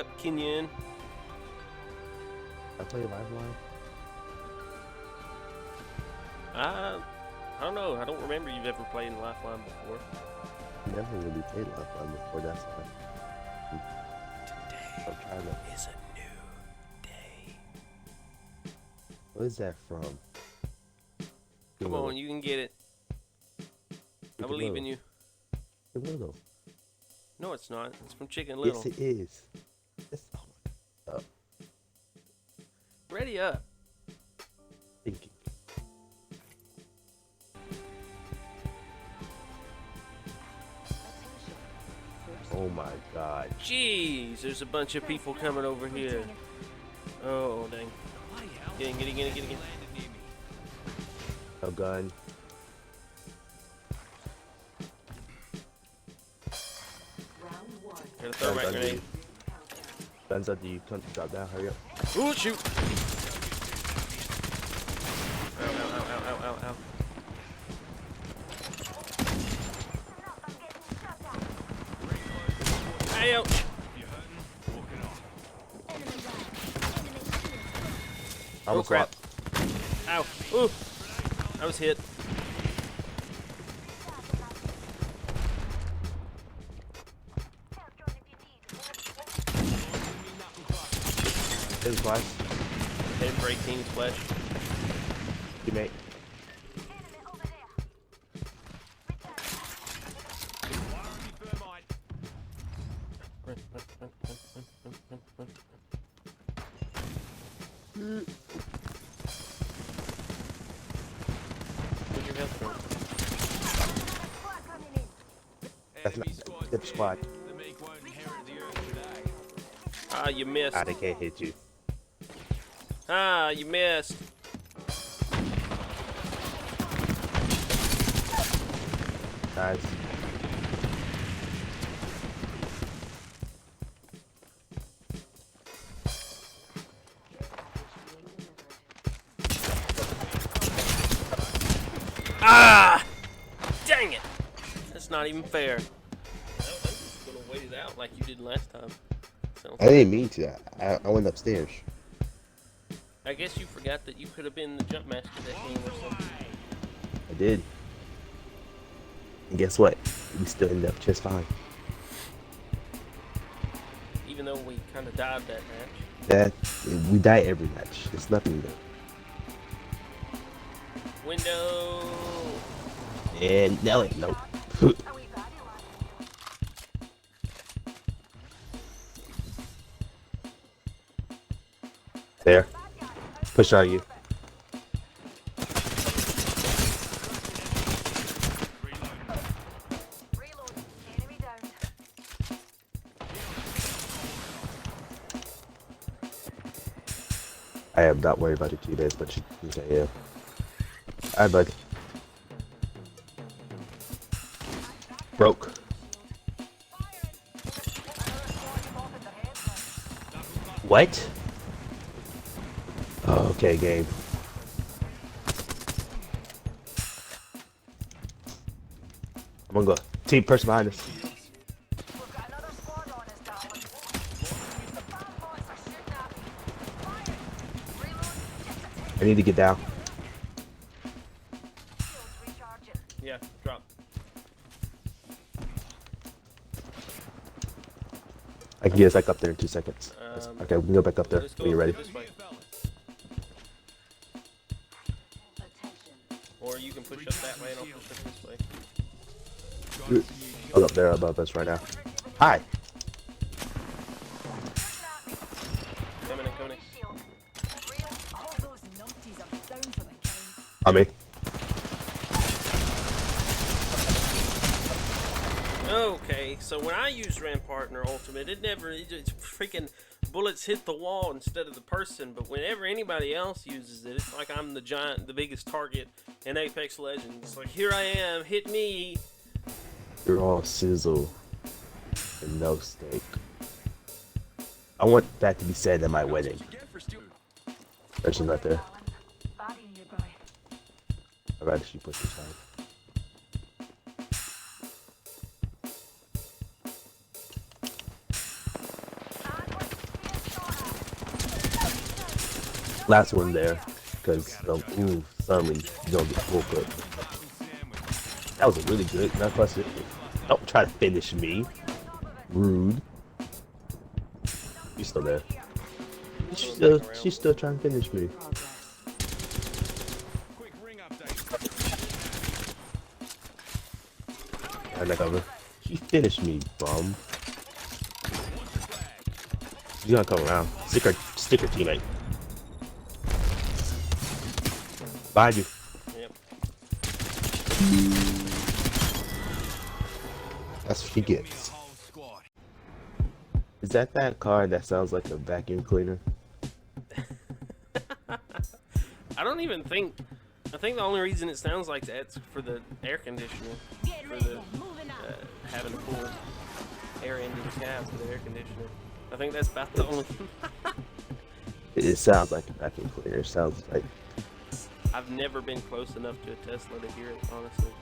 up, Kenyon. I play Lifeline. I don't know. I don't remember you've ever played in Lifeline before. Never really played Lifeline before. That's why. I'm trying to. Is a new day. What is that from? Come on, you can get it. I believe in you. Chicken Little. No, it's not. It's from Chicken Little. Yes, it is. It's, Ready up. Thinking. Oh my God. Jeez, there's a bunch of people coming over here. Oh, dang. Get in. A gun. Got a thermite grenade. Guns up, you come drop down, hurry up. Ooh, shoot! Ow. Ouch! Oh crap. Ow. Ooh! I was hit. His flash. Didn't break Team's flesh. Teammate. Where's your health from? That's not Dip squad. Ah, you missed. Ah, they can't hit you. Ah, you missed. Nice. Ah! Dang it! That's not even fair. No, I'm just gonna wait it out like you did last time. So, I didn't mean to. I went upstairs. I guess you forgot that you could have been the jump master that game or something. I did. And guess what? We still ended up just fine. Even though we kind of died that match. That we die every match. It's nothing new. Window! And Nelly, nope. There. Push on you. I am not worried about your teammates, but you say yeah. Alright, bud. Broke. What? Oh, okay, game. I'm gonna go. Team person behind us. I need to get down. Yeah, drop. I can get us back up there in 2 seconds. Okay, we can go back up there Let's go when you're ready. this way. Or you can push up that way and I'll push up this way. Oh, up there above us right now. Hi. Coming in. On me. Okay, so when I use Rampart or Ultimate, it's freaking bullets hit the wall instead of the person, but whenever anybody else uses it, it's like I'm the biggest target in Apex Legends. It's like, here I am, hit me. You're all sizzle and no steak. I want that to be said at my wedding. Person right there. I'd rather she push this side. Last one there, because suddenly you don't get full clip. That was a really good not question. Don't try to finish me. Rude. You still there? She's still trying to finish me. I like over. She finished me, bum. She's gonna come around. Stick her teammate. Behind you. Yep. That's what she gets. Is that car that sounds like a vacuum cleaner? I don't even think. I think the only reason it sounds like that's for the air conditioner. For the having to pull air into the cab for the air conditioner. I think that's about the only. It sounds like a vacuum cleaner. It sounds like. I've never been close enough to a Tesla to hear it, honestly.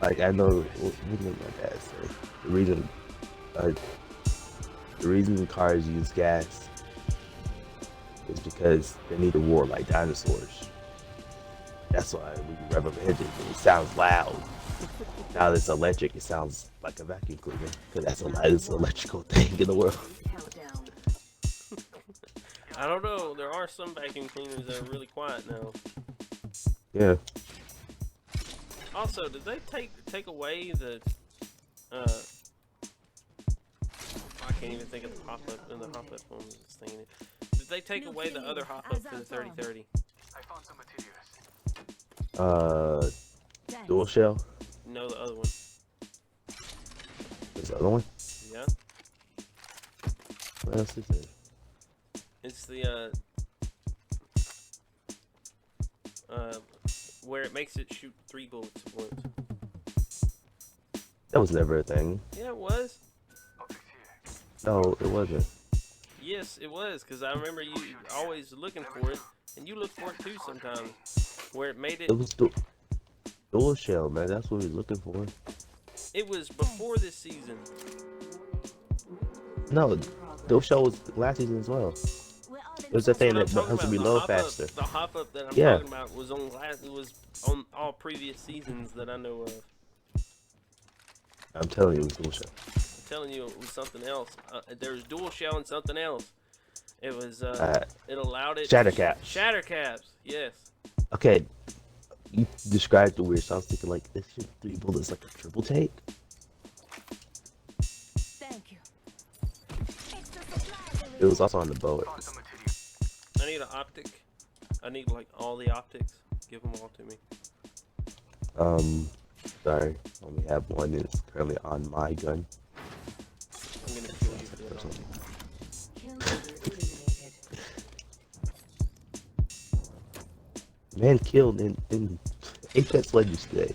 Like I know what did my dad say. The reason cars use gas is because they need to roar like dinosaurs. That's why when you rev up an engine, it sounds loud. Now that it's electric, it sounds like a vacuum cleaner because that's the lightest electrical thing in the world. I don't know. There are some vacuum cleaners that are really quiet now. Yeah. Also, did they take away the? I can't even think of the pop-up and the hop-up on this thing. Did they take away the other hop-up for the 3030? I found some materials. Dual shell. No, the other one. There's the other one. Yeah. What else is there? It's the where it makes it shoot 3 bullets at once. That was never a thing. Yeah, it was. No, it wasn't. Yes, it was, because I remember you always looking for it, and you look for it too sometimes. Where it made it. It was dual shell, man. That's what we were looking for. It was before this season. No, dual shell was last season as well. It was the thing that helps to reload faster. The hop-up that I'm Yeah. talking about was on all previous seasons that I know of. I'm telling you, it was dual shell. I'm telling you, it was something else. There was dual shell and something else. It was it allowed it. Shatter caps. Shatter caps. Yes. Okay, you described the weird. So I was thinking like this shit 3 bullets like a triple take. Thank you. It was also on the boat. I need an optic. I need like all the optics. Give them all to me. Sorry, I only have one. It's currently on my gun. I'm gonna kill you for that optic. Man killed in Apex Legends today.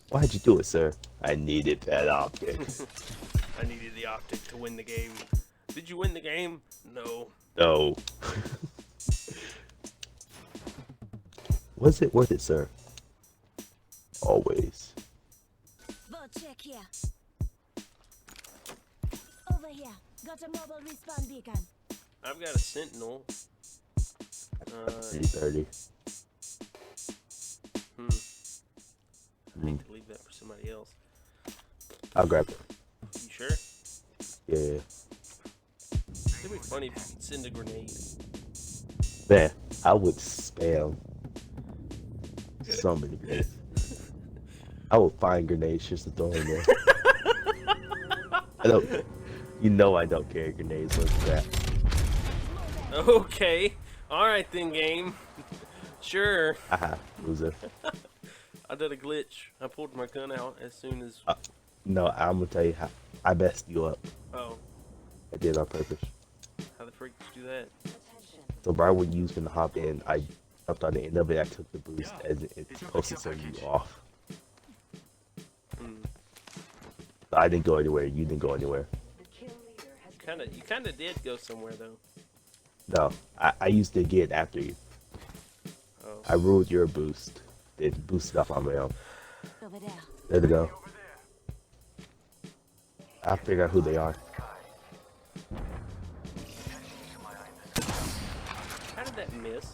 Why'd you do it, sir? I needed that optic. I needed the optic to win the game. Did you win the game? No. No. Was it worth it, sir? Always. Vault check here. Over here. Got a mobile respawn beacon. I've got a Sentinel. 330. I need to leave that for somebody else. I'll grab it. You sure? Yeah. It'd be funny if you could send a grenade. Man, I would spam so many grenades. I would find grenades just to throw in there. I don't. You know I don't carry grenades like that. Okay. Alright then, game. Sure. Haha, loser. I did a glitch. I pulled my gun out as soon as... No, I'm gonna tell you how I messed you up. Oh. I did it on purpose. How the freak did you do that? So right when you was gonna hop in, I jumped on the end of it. I took the boost as it's supposed to send you off. So I didn't go anywhere. You didn't go anywhere. You kinda did go somewhere though. No, I used to get after you. Oh. I ruled your boost. It boosted off on my own. Over there. There we go. I'll figure out who they are. How did that miss?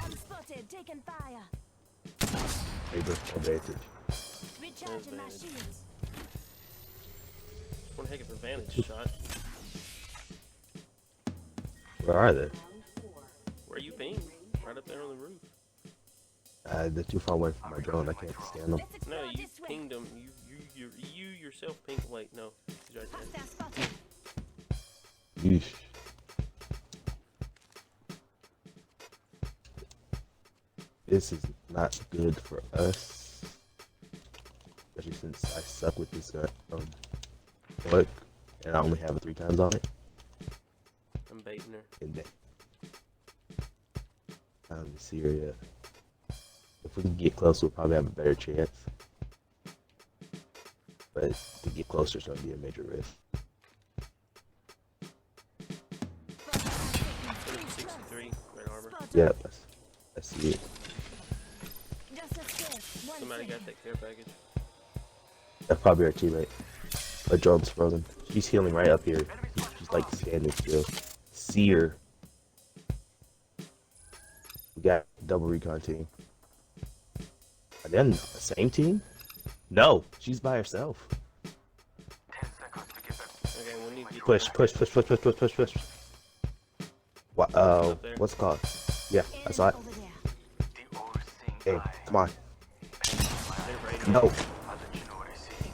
I'm spotted. Taking fire. Labor advantage. Recharging my Advantage. shields. One heck of a vantage shot. Where are they? Where you been? Right up there on the roof. They're too far away from my drone. I can't scan them. Let's explore No, you this way. pinged them. You yourself pinged. Wait, no. He's right there. Hostile spotted. Yeesh. This is not good for us. Especially since I suck with this book. And I only have it 3 times on it. I'm baiting her. And then Syria. If we can get close, we'll probably have a better chance. But to get closer is going to be a major risk. 63, red armor. Spotted. Yeah, let's see it. Just a step. One Somebody got second. that care package. That's probably our teammate. Our drone's frozen. She's healing right up here. She's like standing still. See her. We got double recon team. Are they on the same team? No, she's by herself. Okay, we need to get Push. What? Up there. What's it called? Yeah, I saw it. Over there. Hey, come on. They're right. No.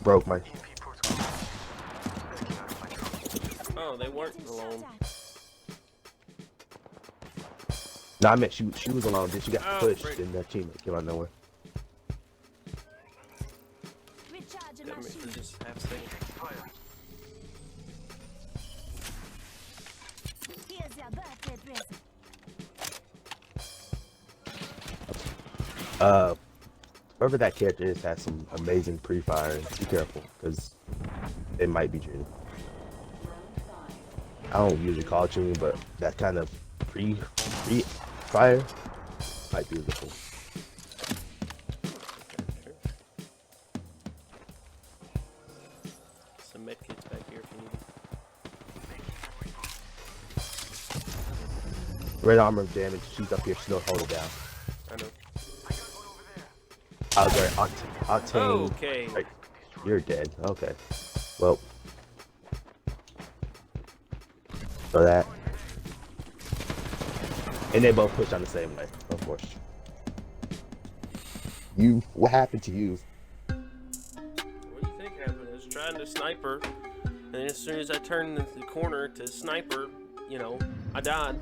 Broke my. Oh, they weren't Getting alone. shot at. No, I meant she was alone. Then she got Oh, pushed, frick. and that teammate came out of nowhere. Recharging That my meant for shields. just half a second. Here's your birthday present. Whoever that character is has some amazing pre-fire. Be careful, because they might be cheating. I don't usually call it cheating, but that kind of pre-fire might be useful. Some medkits back here if you need. Red armor damage. She's up here. She's gonna hold it down. I know. Octane. Okay. Right. You're dead. Okay. Well. So that. And they both pushed on the same way, of course. What happened to you? What do you think happened? I was trying to sniper, and as soon as I turned the corner to sniper, you know, I died.